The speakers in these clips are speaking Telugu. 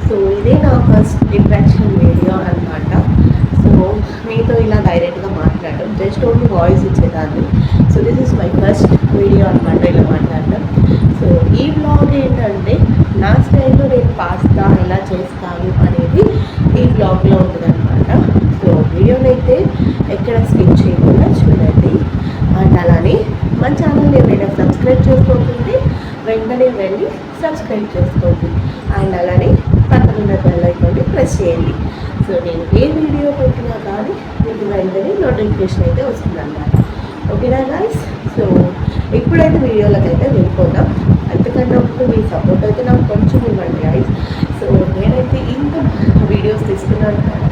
సో ఇదే నా ఫస్ట్ ఇంట్రాక్షన్ వీడియో అనమాట. సో మీతో ఇలా డైరెక్ట్గా మాట్లాడడం, జస్ట్ ఓన్లీ వాయిస్ ఇచ్చేదాన్ని. So this is my first video అనమాట, ఇలా మాట్లాడడం. సో ఈ బ్లాగ్ ఏంటంటే నా స్టైల్లో నేను పాస్తా ఎలా చేస్తాను అనేది ఈ బ్లాగ్లో ఉంటుందన్నమాట. సో వీడియోని అయితే ఎక్కడ స్కిప్ చేయకుండా చూడండి. అండ్ అలానే మన ఛానల్ ఏమైనా సబ్స్క్రైబ్ చేసుకోకుంటే వెంటనే వెళ్ళి సబ్స్క్రైబ్ చేసుకోండి. అండ్ అలానే పక్కన బెల్ ఐకాన్ని ప్రెస్ చేయండి. సో నేను ఏ వీడియో పెట్టినా కానీ మీకు వెంటనే నోటిఫికేషన్ అయితే వస్తుందన్నమాట. ఓకేనా గైస్? సో ఇప్పుడైతే వీడియోలకు అయితే వెళ్ళిపోతాం. అంతకన్నా ముందు మీ సపోర్ట్ అయితే నాకు కొంచెం ఇవ్వండి గైస్. సో నేనైతే ఇంత వీడియోస్ తీసుకున్నాను కదా,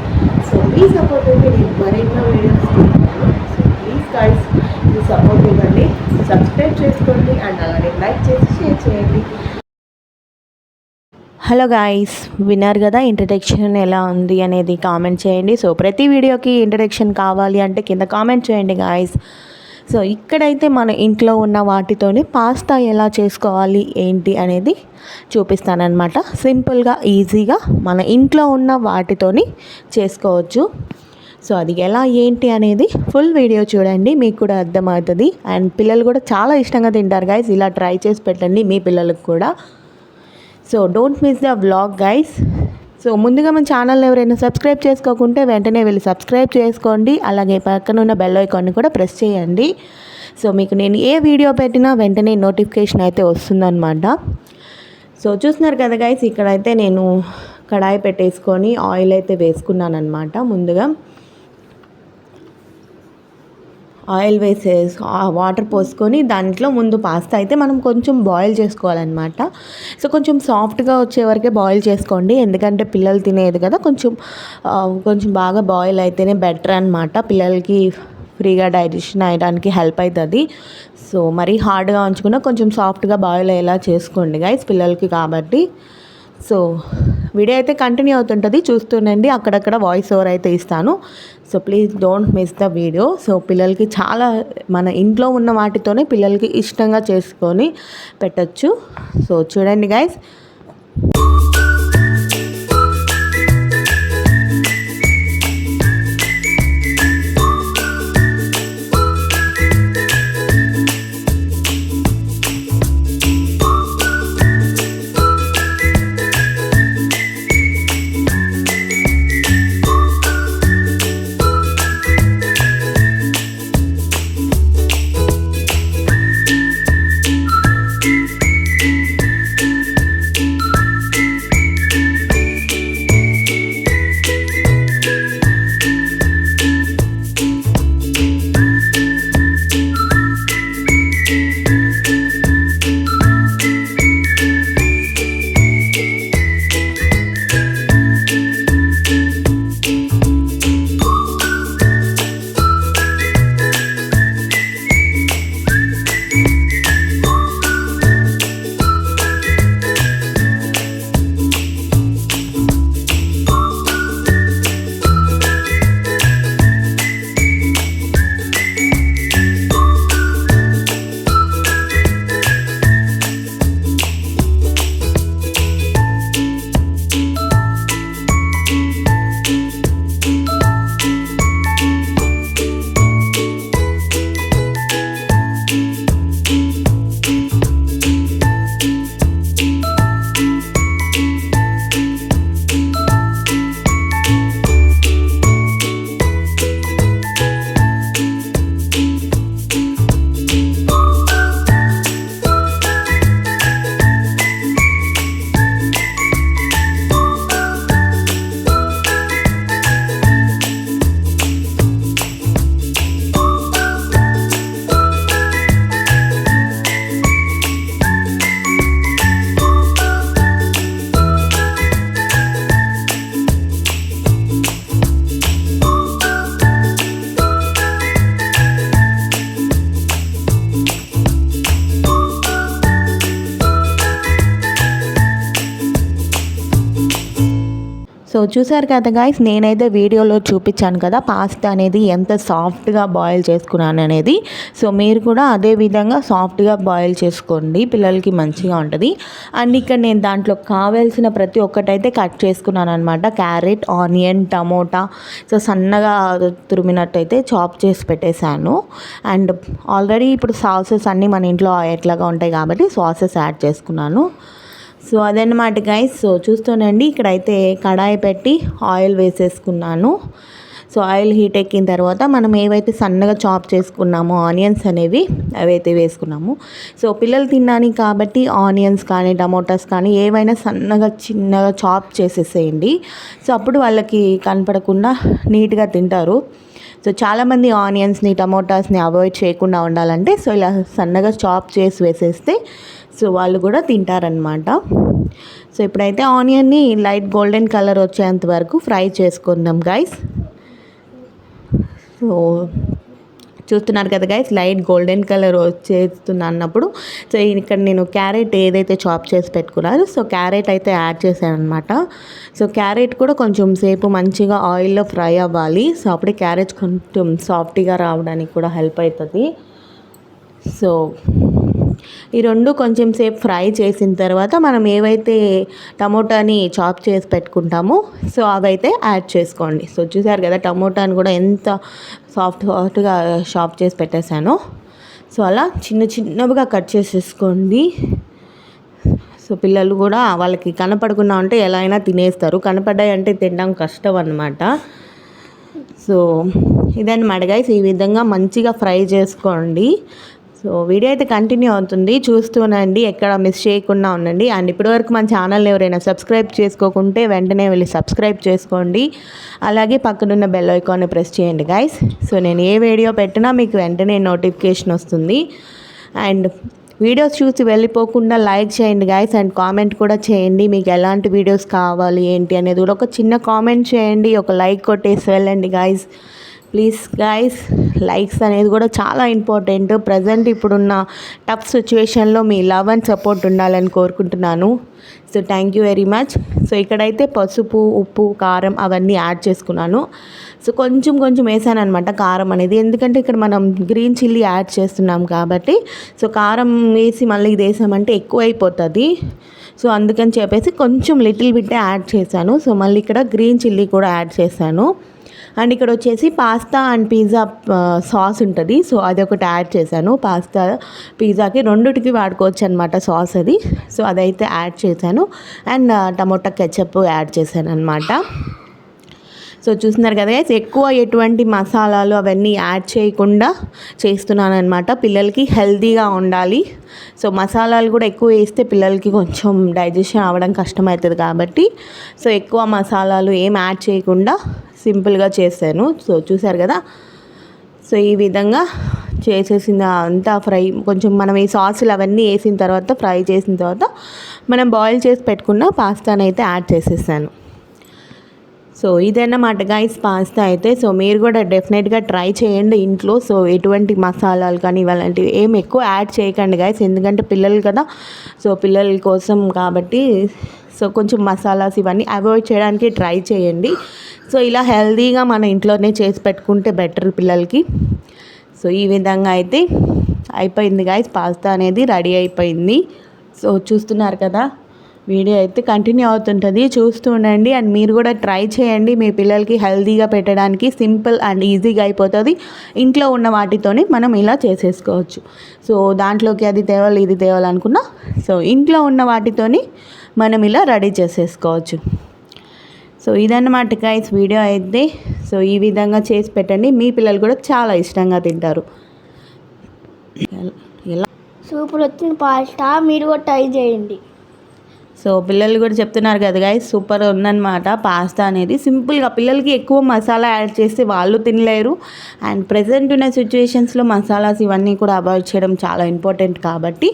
సో మీ సపోర్ట్ అయితే నేను మరెన్నో వీడియోస్ తీసుకున్నాను. So please guys me support ఇవ్వండి, సబ్స్క్రైబ్ చేసుకోండి అండ్ అలానే లైక్ చేసి షేర్ చేయండి. హలో గాయ్స్, విన్నారు కదా ఇంట్రడక్షన్ ఎలా ఉంది అనేది కామెంట్ చేయండి. సో ప్రతి వీడియోకి ఇంట్రడక్షన్ కావాలి అంటే కింద కామెంట్ చేయండి గాయ్స్. సో ఇక్కడైతే మన ఇంట్లో ఉన్న వాటితోనే పాస్తా ఎలా చేసుకోవాలి ఏంటి అనేది చూపిస్తానన్నమాట. సింపుల్గా ఈజీగా మన ఇంట్లో ఉన్న వాటితోని చేసుకోవచ్చు. సో అది ఎలా ఏంటి అనేది ఫుల్ వీడియో చూడండి, మీకు కూడా అర్థమవుతుంది. అండ్ పిల్లలు కూడా చాలా ఇష్టంగా తింటారు గైస్. ఇలా ట్రై చేసి పెట్టండి మీ పిల్లలకు కూడా. So don't miss the vlog guys. So ముందుగా మన ఛానల్ని ఎవరైనా సబ్స్క్రైబ్ చేసుకోకుంటే వెంటనే వెళ్ళి సబ్స్క్రైబ్ చేసుకోండి. అలాగే పక్కన ఉన్న బెల్ ఐకాన్ని కూడా ప్రెస్ చేయండి. సో మీకు నేను ఏ వీడియో పెట్టినా వెంటనే నోటిఫికేషన్ అయితే వస్తుందన్నమాట. సో చూస్తున్నారు కదా గైస్, ఇక్కడైతే నేను కడాయి పెట్టేసుకొని ఆయిల్ అయితే వేసుకున్నాను అనమాట. ముందుగా ఆయిల్ వేసేసి వాటర్ పోసుకొని దాంట్లో ముందు పాస్తా అయితే మనం కొంచెం బాయిల్ చేసుకోవాలన్నమాట. సో కొంచెం సాఫ్ట్గా వచ్చే వరకే బాయిల్ చేసుకోండి, ఎందుకంటే పిల్లలు తినేది కదా, కొంచెం బాగా బాయిల్ అయితేనే బెటర్ అనమాట. పిల్లలకి ఫ్రీగా డైజెషన్ అయ్యడానికి హెల్ప్ అవుతుంది. సో మరీ హార్డ్గా ఉంచకుండా కొంచెం సాఫ్ట్గా బాయిల్ అయ్యేలా చేసుకోండి గైస్, పిల్లలకి కాబట్టి. సో వీడియో అయితే కంటిన్యూ అవుతుంటుంది, చూస్తుండండి. అక్కడక్కడ వాయిస్ ఓవర్ అయితే ఇస్తాను. So please don't miss the video. So పిల్లలకి చాలా మన ఇంట్లో ఉన్న వాటితోనే పిల్లలకి ఇష్టంగా చేసుకొని పెట్టచ్చు. సో చూడండి గైస్. సో చూసారు కదా గైస్, నేనైతే వీడియోలో చూపించాను కదా పాస్తా అనేది ఎంత సాఫ్ట్గా బాయిల్ చేసుకున్నాను అనేది. సో మీరు కూడా అదే విధంగా సాఫ్ట్గా బాయిల్ చేసుకోండి, పిల్లలకి మంచిగా ఉంటుంది. అండ్ ఇక్కడ నేను దాంట్లో కావాల్సిన ప్రతి ఒక్కటైతే కట్ చేసుకున్నాను అనమాట. క్యారెట్, ఆనియన్, టమోటా సో సన్నగా తురిమినట్టయితే చాప్ చేసి పెట్టేశాను. అండ్ ఆల్రెడీ ఇప్పుడు సాసెస్ అన్నీ మన ఇంట్లో ఎట్లాగా ఉంటాయి కాబట్టి సాసెస్ యాడ్ చేసుకున్నాను. సో అదన్నమాట గైస్. సో చూస్తూనండి, ఇక్కడైతే కడాయి పెట్టి ఆయిల్ వేసేసుకున్నాను. సో ఆయిల్ హీట్ ఎక్కిన తర్వాత మనం ఏవైతే సన్నగా చాప్ చేసుకున్నామో ఆనియన్స్ అనేవి అవైతే వేసుకున్నాము. సో పిల్లలు తినడానికి కాబట్టి ఆనియన్స్ కానీ టమోటాస్ కానీ ఏవైనా సన్నగా చిన్నగా చాప్ చేసేసేయండి. సో అప్పుడు వాళ్ళకి కనపడకుండా నీట్గా తింటారు. సో చాలామంది ఆనియన్స్ని టమోటాస్ని అవాయిడ్ చేయకుండా ఉండాలంటే సో ఇలా సన్నగా చాప్ చేసి వేసేస్తే సో వాళ్ళు కూడా తింటారనమాట. సో ఇప్పుడైతే ఆనియన్ని లైట్ గోల్డెన్ కలర్ వచ్చేంత వరకు ఫ్రై చేసుకుందాం గైస్. సో చూస్తున్నారు కదా గైస్, లైట్ గోల్డెన్ కలర్ వచ్చేస్తున్నా అన్నప్పుడు సో ఇక్కడ నేను క్యారెట్ ఏదైతే చాప్ చేసి పెట్టుకున్నారో సో క్యారెట్ అయితే యాడ్ చేశాను అనమాట. సో క్యారెట్ కూడా కొంచెం సేపు మంచిగా ఆయిల్లో ఫ్రై అవ్వాలి. సో అప్పుడే క్యారెట్ కొంచెం సాఫ్ట్గా రావడానికి కూడా హెల్ప్ అవుతుంది. సో ఈ రెండు కొంచెం సేపు ఫ్రై చేసిన తర్వాత మనం ఏవైతే టమోటాని చాప్ చేసి పెట్టుకుంటామో సో అవైతే యాడ్ చేసుకోండి. సో చూసారు కదా టమోటాని కూడా ఎంత సాఫ్ట్గా చాప్ చేసి పెట్టేశానో. సో అలా చిన్నగా కట్ చేసేసుకోండి. సో పిల్లలు కూడా వాళ్ళకి కనపడకుండా ఉంటే ఎలా అయినా తినేస్తారు, కనపడ్డాయి అంటే తినడం కష్టం అన్నమాట. సో ఇదన్నమాట గైస్, ఈ విధంగా మంచిగా ఫ్రై చేసుకోండి. సో వీడియో అయితే కంటిన్యూ అవుతుంది, చూస్తూనండి, ఎక్కడ మిస్ చేయకుండా ఉండండి. అండ్ ఇప్పటివరకు మన ఛానల్ని ఎవరైనా సబ్స్క్రైబ్ చేసుకోకుంటే వెంటనే వెళ్ళి సబ్స్క్రైబ్ చేసుకోండి. అలాగే పక్కనున్న బెల్ ఐకాన్ని ప్రెస్ చేయండి గైస్. సో నేను ఏ వీడియో పెట్టినా మీకు వెంటనే నోటిఫికేషన్ వస్తుంది. అండ్ వీడియోస్ చూసి వెళ్ళిపోకుండా లైక్ చేయండి గైస్. అండ్ కామెంట్ కూడా చేయండి, మీకు ఎలాంటి వీడియోస్ కావాలి ఏంటి అనేది కూడా ఒక చిన్న కామెంట్ చేయండి, ఒక లైక్ కొట్టేసి వెళ్ళండి గైస్. ప్లీజ్ గైస్, లైక్స్ అనేది కూడా చాలా ఇంపార్టెంట్. ప్రజెంట్ ఇప్పుడున్న టఫ్ సిచ్యువేషన్లో మీ లవ్ అండ్ సపోర్ట్ ఉండాలని కోరుకుంటున్నాను. So thank you very much. So ఇక్కడైతే పసుపు, ఉప్పు, కారం అవన్నీ యాడ్ చేసుకున్నాను. సో కొంచెం వేసాను అనమాట కారం అనేది, ఎందుకంటే ఇక్కడ మనం గ్రీన్ చిల్లీ యాడ్ చేస్తున్నాం కాబట్టి. సో కారం వేసి మళ్ళీ ఇది వేసామంటే ఎక్కువ అయిపోతుంది. సో అందుకని చెప్పేసి కొంచెం లిటిల్ బిట్టే యాడ్ చేశాను. సో మళ్ళీ ఇక్కడ గ్రీన్ చిల్లీ కూడా యాడ్ చేశాను. అండ్ ఇక్కడ వచ్చేసి పాస్తా అండ్ పిజ్జా సాస్ ఉంటుంది. సో అదొకటి యాడ్ చేశాను. పాస్తా పిజ్జాకి రెండుటికి వాడుకోవచ్చు అనమాట సాస్ అది. సో అదైతే యాడ్ చేశాను. అండ్ టమోటా కెచప్ యాడ్ చేశాను అనమాట. సో చూస్తున్నారు కదా గైస్, ఎక్కువ ఎటువంటి మసాలాలు అవన్నీ యాడ్ చేయకుండా చేస్తున్నాను అనమాట. పిల్లలకి హెల్తీగా ఉండాలి. సో మసాలాలు కూడా ఎక్కువ వేస్తే పిల్లలకి కొంచెం డైజెషన్ అవ్వడం కష్టమవుతుంది కాబట్టి సో ఎక్కువ మసాలాలు ఏం యాడ్ చేయకుండా సింపుల్గా చేశాను. సో చూసారు కదా, సో ఈ విధంగా చేసేసిన అంతా ఫ్రై కొంచెం మనం ఈ సాసులు అవన్నీ వేసిన తర్వాత ఫ్రై చేసిన తర్వాత మనం బాయిల్ చేసి పెట్టుకున్న పాస్తాని అయితే యాడ్ చేసేసాను. సో ఇదన్నమాట గైస్ పాస్తా అయితే. సో మీరు కూడా డెఫినెట్గా ట్రై చేయండి ఇంట్లో. సో ఎటువంటి మసాలాలు కానీ ఇలాంటివి ఏం ఎక్కువ యాడ్ చేయకండి గైస్, ఎందుకంటే పిల్లలు కదా. సో పిల్లల కోసం కాబట్టి సో కొంచెం మసాలాస్ ఇవన్నీ అవాయిడ్ చేయడానికి ట్రై చేయండి. సో ఇలా హెల్తీగా మన ఇంట్లోనే చేసి పెట్టుకుంటే బెటర్ పిల్లలకి. సో ఈ విధంగా అయితే అయిపోయింది గైస్, పాస్తా అనేది రెడీ అయిపోయింది. సో చూస్తున్నారు కదా, వీడియో అయితే కంటిన్యూ అవుతుంటుంది, చూస్తూ ఉండండి. అండ్ మీరు కూడా ట్రై చేయండి, మీ పిల్లలకి హెల్తీగా పెట్టడానికి సింపుల్ అండ్ ఈజీగా అయిపోతుంది. ఇంట్లో ఉన్న వాటితోనే మనం ఇలా చేసేసుకోవచ్చు. సో దాంట్లోకి అది తేవాలి ఇది తేవాలనుకున్నా సో ఇంట్లో ఉన్న వాటితోని మనం ఇలా రెడీ చేసేసుకోవచ్చు. సో ఇదన్నమాట గైస్ వీడియో అయితే. సో ఈ విధంగా చేసి పెట్టండి, మీ పిల్లలు కూడా చాలా ఇష్టంగా తింటారు. ఎలా సూపర్ వచ్చింది పాస్తా, మీరు కూడా ట్రై చేయండి. సో పిల్లలు కూడా చెప్తున్నారు కదా గైస్, సూపర్ ఉందన్నమాట పాస్తా అనేది. సింపుల్గా పిల్లలకి ఎక్కువ మసాలా యాడ్ చేస్తే వాళ్ళు తినలేరు. అండ్ ప్రజెంట్ ఉన్న సిచ్యువేషన్స్లో మసాలాస్ ఇవన్నీ కూడా అవాయిడ్ చేయడం చాలా ఇంపార్టెంట్ కాబట్టి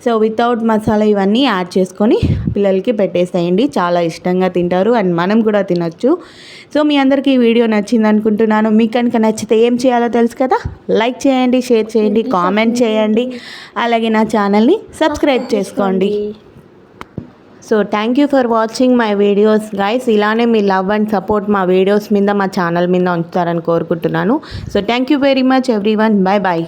సో వితౌట్ మసాలా ఇవన్నీ యాడ్ చేసుకొని పిల్లలకి పెట్టేసేయండి, చాలా ఇష్టంగా తింటారు. అండ్ మనం కూడా తినొచ్చు. సో మీ అందరికీ ఈ వీడియో నచ్చింది అనుకుంటున్నాను. మీకు కనుక నచ్చితే ఏం చేయాలో తెలుసు కదా, లైక్ చేయండి, షేర్ చేయండి, కామెంట్ చేయండి, అలాగే నా ఛానల్ని సబ్స్క్రైబ్ చేసుకోండి. So thank you for watching my videos guys. ఇలానే మీ లవ్ అండ్ సపోర్ట్ మా వీడియోస్ మీద మా ఛానల్ మీద ఉంచుతారని కోరుకుంటున్నాను. So thank you very much everyone. Bye bye.